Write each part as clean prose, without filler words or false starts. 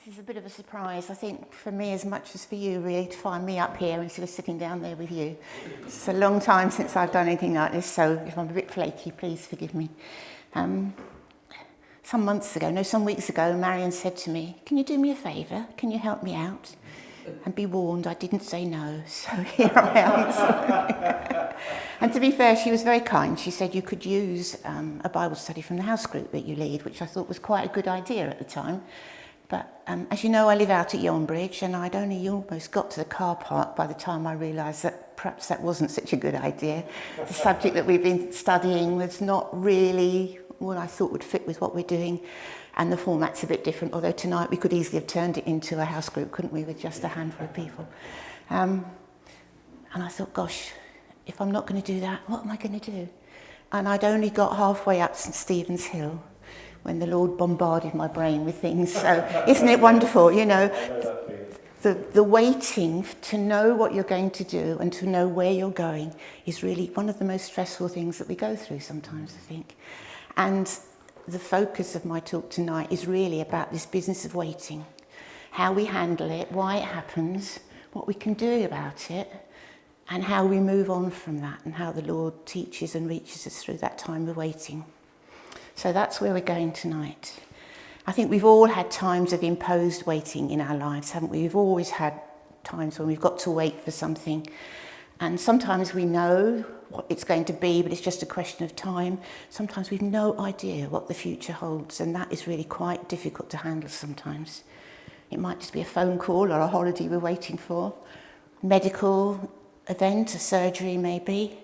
This is a bit of a surprise, I think, for me as much as for you, really, to find me up here instead of sitting down there with you. It's a long time since I've done anything like this, so if I'm a bit flaky, please forgive me. Some weeks ago, Marion said to me, "Can you do me a favour? Can you help me out?" And be warned, I didn't say no, so here I am. And to be fair, she was very kind. She said you could use a Bible study from the house group that you lead, which I thought was quite a good idea at the time. But as you know, I live out at Yohnbridge, and I'd only almost got to the car park by the time I realised that perhaps that wasn't such a good idea. The subject that we've been studying was not really what I thought would fit with what we're doing, and the format's a bit different, although tonight we could easily have turned it into a house group, couldn't we, with just a handful of people. And I thought, gosh, if I'm not going to do that, what am I going to do? And I'd only got halfway up St Stephen's Hill when the Lord bombarded my brain with things. So isn't it wonderful, you know, the waiting to know what you're going to do and to know where you're going is really one of the most stressful things that we go through sometimes, I think. And the focus of my talk tonight is really about this business of waiting, how we handle it, why it happens, what we can do about it, and how we move on from that, and how the Lord teaches and reaches us through that time of waiting. So that's where we're going tonight. I think we've all had times of imposed waiting in our lives, haven't we? We've always had times when we've got to wait for something. And sometimes we know what it's going to be, but it's just a question of time. Sometimes we've no idea what the future holds, and that is really quite difficult to handle sometimes. It might just be a phone call or a holiday we're waiting for, medical event, a surgery maybe.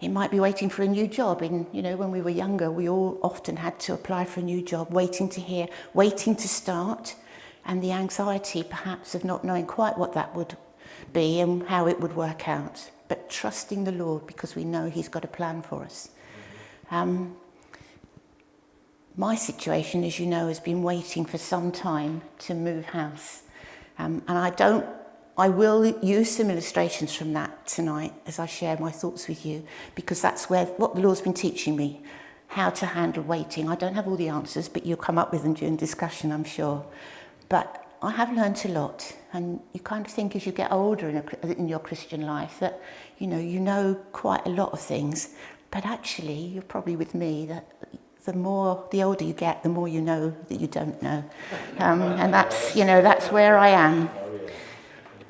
It might be waiting for a new job. When we were younger, we all often had to apply for a new job, waiting to hear, waiting to start, and the anxiety perhaps of not knowing quite what that would be and how it would work out, but trusting the Lord because we know He's got a plan for us. My situation, as you know, has been waiting for some time to move house, and I will use some illustrations from that tonight as I share my thoughts with you, because that's what the Lord's been teaching me, how to handle waiting. I don't have all the answers, but you'll come up with them during discussion, I'm sure. But I have learnt a lot, and you kind of think as you get older in your Christian life that you know quite a lot of things, but actually you're probably with me that the older you get, the more you know that you don't know, and that's where I am.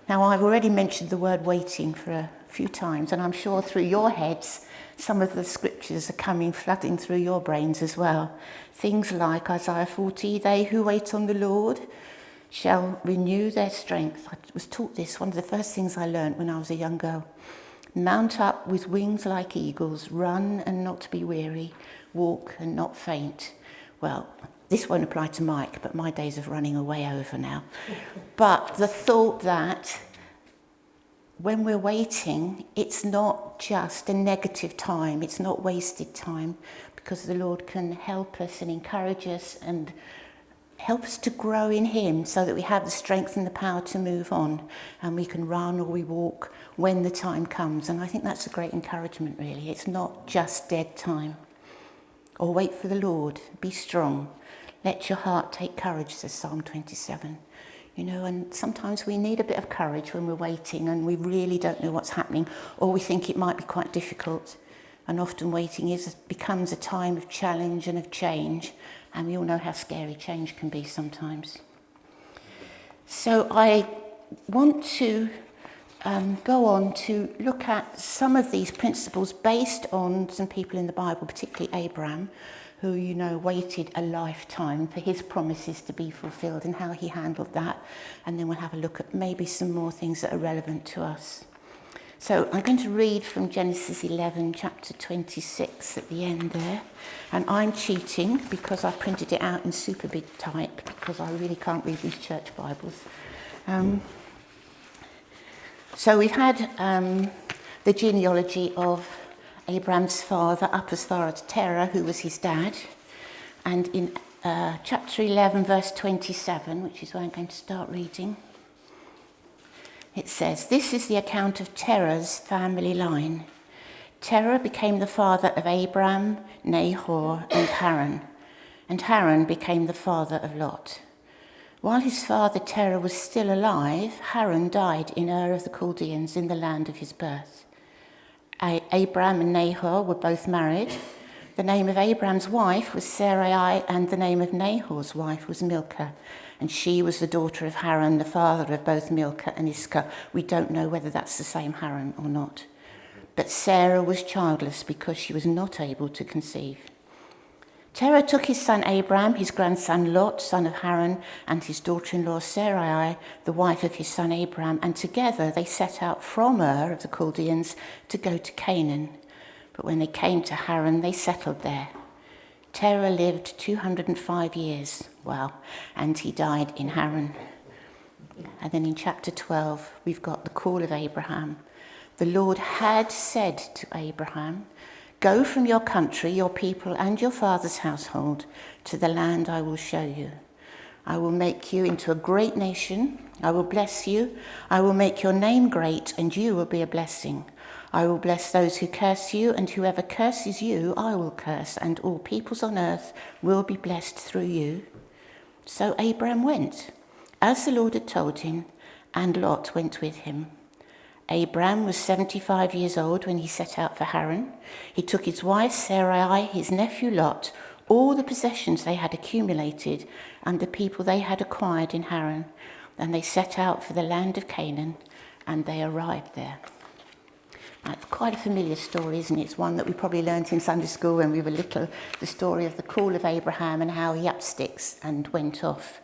Now, I've already mentioned the word waiting for a few times, and I'm sure through your heads, some of the scriptures are flooding through your brains as well. Things like Isaiah 40, "They who wait on the Lord shall renew their strength." I was taught this, one of the first things I learned when I was a young girl. "Mount up with wings like eagles, run and not be weary, walk and not faint." Well, this won't apply to Mike, but my days of running are way over now. But the thought that when we're waiting, it's not just a negative time, it's not wasted time, because the Lord can help us and encourage us and help us to grow in Him so that we have the strength and the power to move on, and we can run or we walk when the time comes. And I think that's a great encouragement, really. It's not just dead time. Or wait for the Lord, be strong. Let your heart take courage, says Psalm 27. And sometimes we need a bit of courage when we're waiting and we really don't know what's happening, or we think it might be quite difficult. And often waiting becomes a time of challenge and of change, and we all know how scary change can be sometimes. So I want to go on to look at some of these principles based on some people in the Bible, particularly Abraham, who, waited a lifetime for his promises to be fulfilled and how he handled that. And then we'll have a look at maybe some more things that are relevant to us. So I'm going to read from Genesis 11, chapter 26 at the end there. And I'm cheating because I printed it out in super big type because I really can't read these church Bibles. So we've had the genealogy of Abraham's father up as far as Terah, who was his dad. And in chapter 11, verse 27, which is where I'm going to start reading, it says, "This is the account of Terah's family line. Terah became the father of Abraham, Nahor, and Haran became the father of Lot. While his father Terah was still alive, Haran died in Ur of the Chaldeans in the land of his birth. Abram and Nahor were both married. The name of Abram's wife was Sarai, and the name of Nahor's wife was Milcah. And she was the daughter of Haran, the father of both Milcah and Iscah. We don't know whether that's the same Haran or not. But Sarah was childless because she was not able to conceive. Terah took his son Abram, his grandson Lot, son of Haran, and his daughter-in-law Sarai, the wife of his son Abram, and together they set out from Ur of the Chaldeans to go to Canaan. But when they came to Haran, they settled there. Terah lived 205 years, and he died in Haran. And then in chapter 12, we've got the call of Abraham. The Lord had said to Abraham, "Go from your country, your people, and your father's household to the land I will show you. I will make you into a great nation. I will bless you. I will make your name great, and you will be a blessing. I will bless those who curse you, and whoever curses you, I will curse, and all peoples on earth will be blessed through you." So Abraham went, as the Lord had told him, and Lot went with him. Abram was 75 years old when he set out for Haran. He took his wife Sarai, his nephew Lot, all the possessions they had accumulated, and the people they had acquired in Haran, and they set out for the land of Canaan, and they arrived there. Now, it's quite a familiar story, isn't it? It's one that we probably learnt in Sunday school when we were little, the story of the call of Abraham and how he up sticks and went off.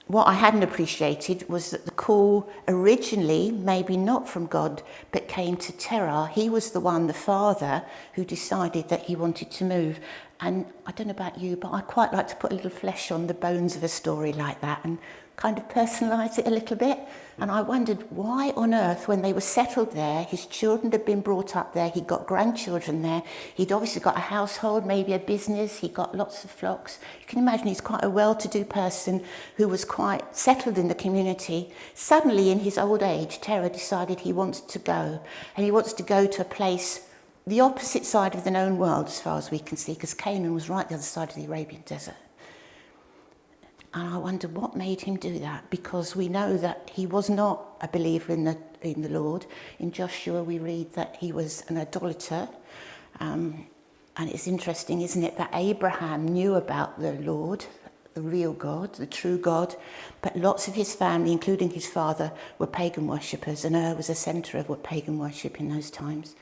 What I hadn't appreciated was that the call originally, maybe not from God, but came to Terah. He was the one, the father, who decided that he wanted to move. And I don't know about you, but I quite like to put a little flesh on the bones of a story like that and kind of personalise it a little bit. And I wondered why on earth, when they were settled there, his children had been brought up there, he'd got grandchildren there, he'd obviously got a household, maybe a business, he got lots of flocks. You can imagine he's quite a well-to-do person who was quite settled in the community. Suddenly, in his old age, Terah decided he wants to go. And he wants to go to a place the opposite side of the known world, as far as we can see, because Canaan was right the other side of the Arabian desert. And I wonder what made him do that, because we know that he was not a believer in the Lord. In Joshua, we read that he was an idolater. And it's interesting, isn't it, that Abraham knew about the Lord, the real God, the true God, but lots of his family, including his father, were pagan worshippers, and Ur was a centre of what pagan worship in those times.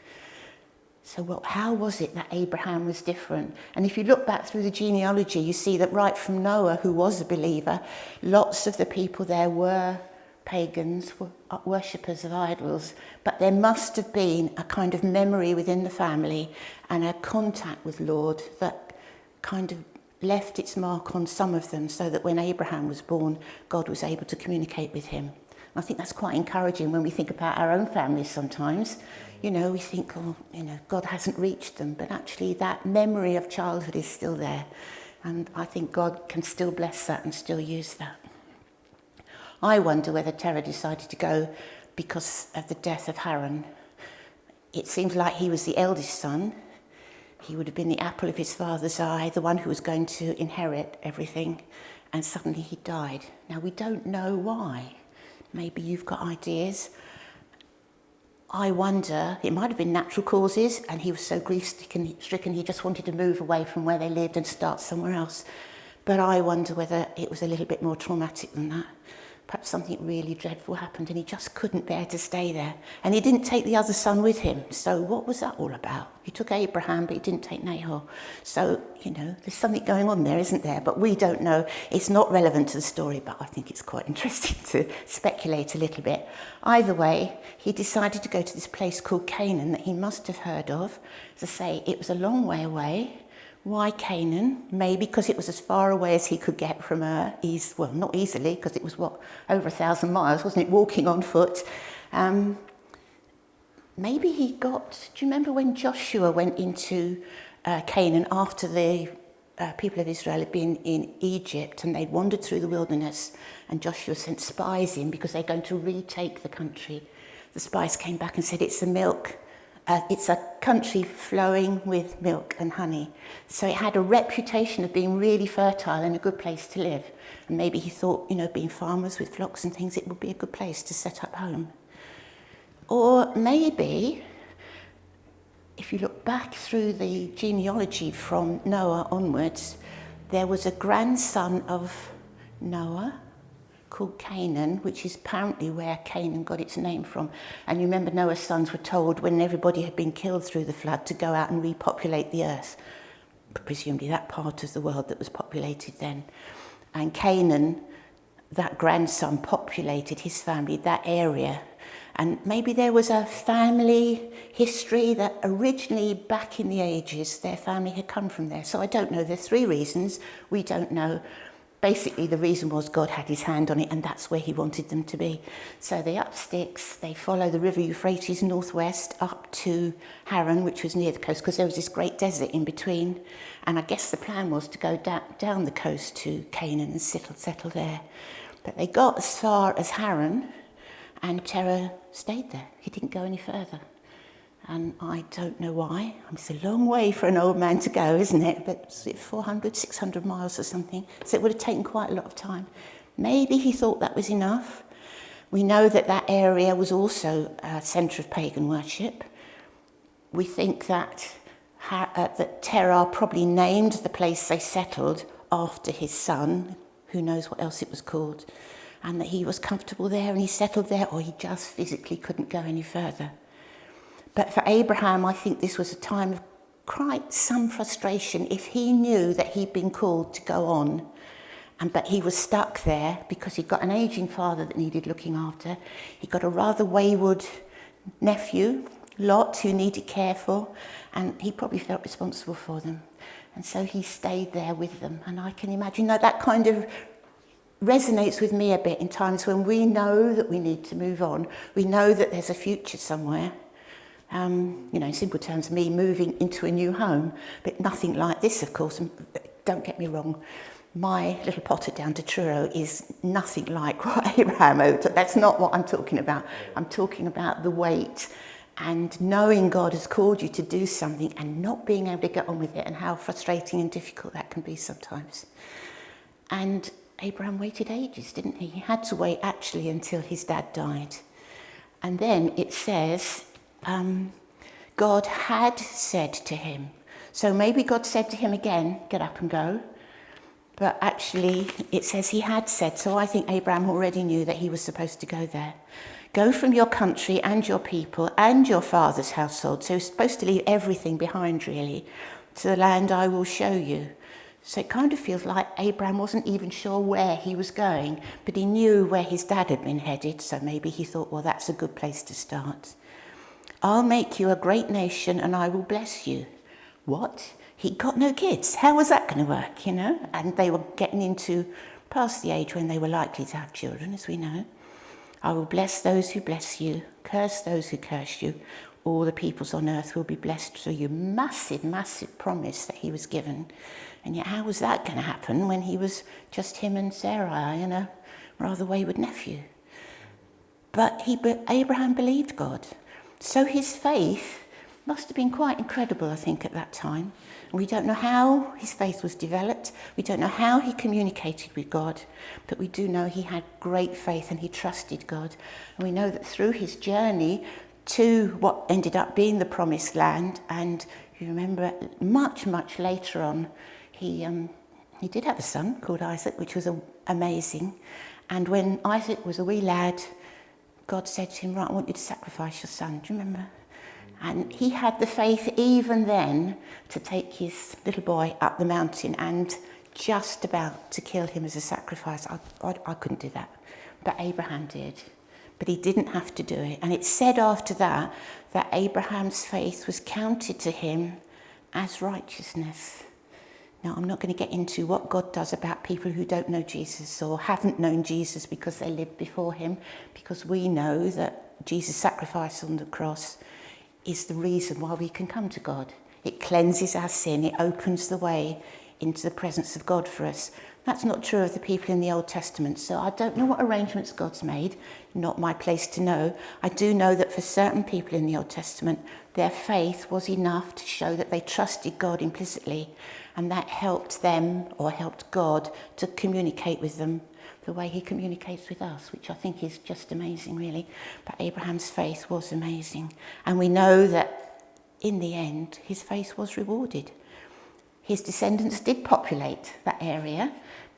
So how was it that Abraham was different? And if you look back through the genealogy, you see that right from Noah, who was a believer, lots of the people there were pagans, were worshippers of idols, but there must have been a kind of memory within the family and a contact with Lord that kind of left its mark on some of them, so that when Abraham was born, God was able to communicate with him. I think that's quite encouraging when we think about our own families sometimes. You know, we think, God hasn't reached them, but actually that memory of childhood is still there. And I think God can still bless that and still use that. I wonder whether Terah decided to go because of the death of Haran. It seems like he was the eldest son. He would have been the apple of his father's eye, the one who was going to inherit everything. And suddenly he died. Now, we don't know why. Maybe you've got ideas. I wonder, it might have been natural causes, and he was so grief-stricken he just wanted to move away from where they lived and start somewhere else. But I wonder whether it was a little bit more traumatic than that. Perhaps something really dreadful happened and he just couldn't bear to stay there. And he didn't take the other son with him. So what was that all about? He took Abraham, but he didn't take Nahor. So, there's something going on there, isn't there? But we don't know. It's not relevant to the story, but I think it's quite interesting to speculate a little bit. Either way, he decided to go to this place called Canaan that he must have heard of. As I say, it was a long way away. Why Canaan? Maybe because it was as far away as he could get from Ur. Not easily, because it was, over 1,000 miles, wasn't it, walking on foot. Maybe do you remember when Joshua went into Canaan after the people of Israel had been in Egypt and they'd wandered through the wilderness, and Joshua sent spies in because they're going to retake the country. The spies came back and said, it's the milk It's a country flowing with milk and honey. So it had a reputation of being really fertile and a good place to live. And maybe he thought, being farmers with flocks and things, it would be a good place to set up home. Or maybe, if you look back through the genealogy from Noah onwards, there was a grandson of Noah called Canaan, which is apparently where Canaan got its name from. And you remember Noah's sons were told when everybody had been killed through the flood to go out and repopulate the earth, presumably that part of the world that was populated then. And Canaan, that grandson, populated his family, that area. And maybe there was a family history that originally, back in the ages, their family had come from there. So I don't know. There are 3 reasons. We don't know. Basically, the reason was God had his hand on it, and that's where he wanted them to be. So they up sticks, they follow the river Euphrates northwest up to Haran, which was near the coast, because there was this great desert in between. And I guess the plan was to go down the coast to Canaan and settle there. But they got as far as Haran, and Terah stayed there. He didn't go any further. And I don't know why. It's a long way for an old man to go, isn't it? But is it 400, 600 miles or something? So it would have taken quite a lot of time. Maybe he thought that was enough. We know that that area was also a centre of pagan worship. We think that Terah probably named the place they settled after his son. Who knows what else it was called. And that he was comfortable there and he settled there, or he just physically couldn't go any further. But for Abraham, I think this was a time of quite some frustration if he knew that he'd been called to go on, but he was stuck there because he'd got an ageing father that needed looking after. He got a rather wayward nephew, Lot, who needed care for, and he probably felt responsible for them. And so he stayed there with them. And I can imagine that kind of resonates with me a bit in times when we know that we need to move on. We know that there's a future somewhere. In simple terms, me moving into a new home, but nothing like this, of course. And don't get me wrong, my little potter down to Truro is nothing like what Abraham owed. That's not what I'm talking about. I'm talking about the weight and knowing God has called you to do something and not being able to get on with it, and how frustrating and difficult that can be sometimes. And Abraham waited ages, didn't he? He had to wait actually until his dad died. And then it says, God had said to him. So maybe God said to him again, get up and go. But actually it says he had said. So I think Abraham already knew that he was supposed to go there. Go from your country and your people and your father's household. So he's supposed to leave everything behind, really, to the land I will show you. So it kind of feels like Abraham wasn't even sure where he was going, but he knew where his dad had been headed. So maybe he thought, well, that's a good place to start. I'll make you a great nation and I will bless you. What? He'd got no kids. How was that going to work, And they were getting into past the age when they were likely to have children, as we know. I will bless those who bless you, curse those who curse you. All the peoples on earth will be blessed through you. Massive, massive promise that he was given. And yet how was that going to happen when he was just him and Sarai and a rather wayward nephew? But Abraham believed God. So his faith must have been quite incredible, I think, at that time. We don't know how his faith was developed. We don't know how he communicated with God. But we do know he had great faith and he trusted God. And we know that through his journey to what ended up being the promised land, and you remember much, much later on, he did have a son called Isaac, which was amazing. And when Isaac was a wee lad, God said to him, right, I want you to sacrifice your son. Do you remember? And he had the faith even then to take his little boy up the mountain and just about to kill him as a sacrifice. I couldn't do that, but Abraham did. But he didn't have to do it. And it said after that Abraham's faith was counted to him as righteousness. Now, I'm not going to get into what God does about people who don't know Jesus or haven't known Jesus because they lived before him, because we know that Jesus' sacrifice on the cross is the reason why we can come to God. It cleanses our sin. It opens the way into the presence of God for us. That's not true of the people in the Old Testament. So I don't know what arrangements God's made, not my place to know. I do know that for certain people in the Old Testament, their faith was enough to show that they trusted God implicitly, and that helped them, or helped God, to communicate with them the way he communicates with us, which I think is just amazing, really. But Abraham's faith was amazing. And we know that in the end, his faith was rewarded. His descendants did populate that area.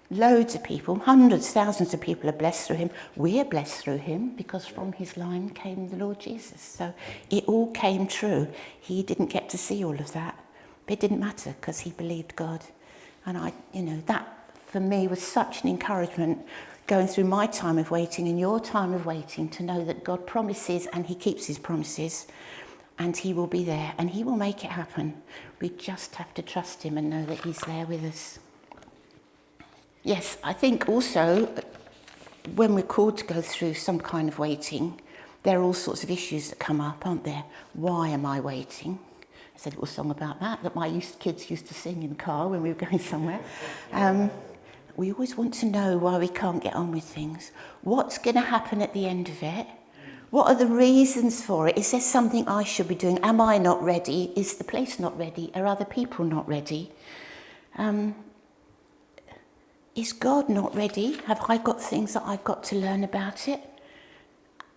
Loads of people, hundreds, thousands of people are blessed through him. We're blessed through him because from his line came the Lord Jesus. So it all came true. He didn't get to see all of that, but it didn't matter because he believed God. And that for me was such an encouragement going through my time of waiting and your time of waiting, to know that God promises and he keeps his promises. And he will be there and he will make it happen. We just have to trust him and know that he's there with us. Yes, I think also when we're called to go through some kind of waiting, there are all sorts of issues that come up, aren't there? Why am I waiting? There's a little song about that my kids used to sing in the car when we were going somewhere. We always want to know why we can't get on with things. What's going to happen at the end of it? What are the reasons for it? Is there something I should be doing? Am I not ready? Is the place not ready? Are other people not ready? Is God not ready? Have I got things that I've got to learn about it?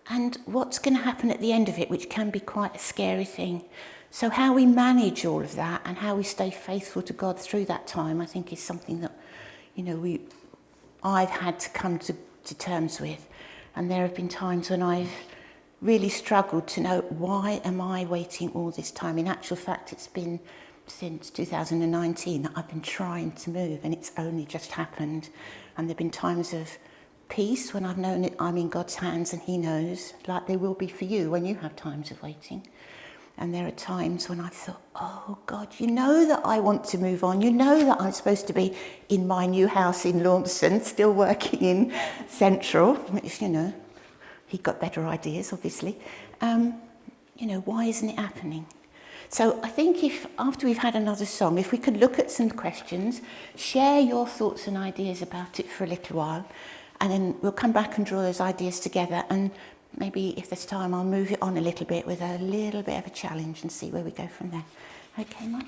And what's going to happen at the end of it, which can be quite a scary thing. So how we manage all of that and how we stay faithful to God through that time, I think is something that, I've had to come to terms with. And there have been times when I've really struggled to know, why am I waiting all this time? In actual fact, it's been since 2019 that I've been trying to move, and it's only just happened. And there have been times of peace when I've known that I'm in God's hands and he knows, like there will be for you when you have times of waiting. And there are times when I've thought, oh God, you know that I want to move on. You know that I'm supposed to be in my new house in Launceston, still working in Central, which, he got better ideas, obviously. Why isn't it happening? So I think if, after we've had another song, if we could look at some questions, share your thoughts and ideas about it for a little while, and then we'll come back and draw those ideas together, and maybe if there's time, I'll move it on a little bit with a little bit of a challenge and see where we go from there. Okay, Mike?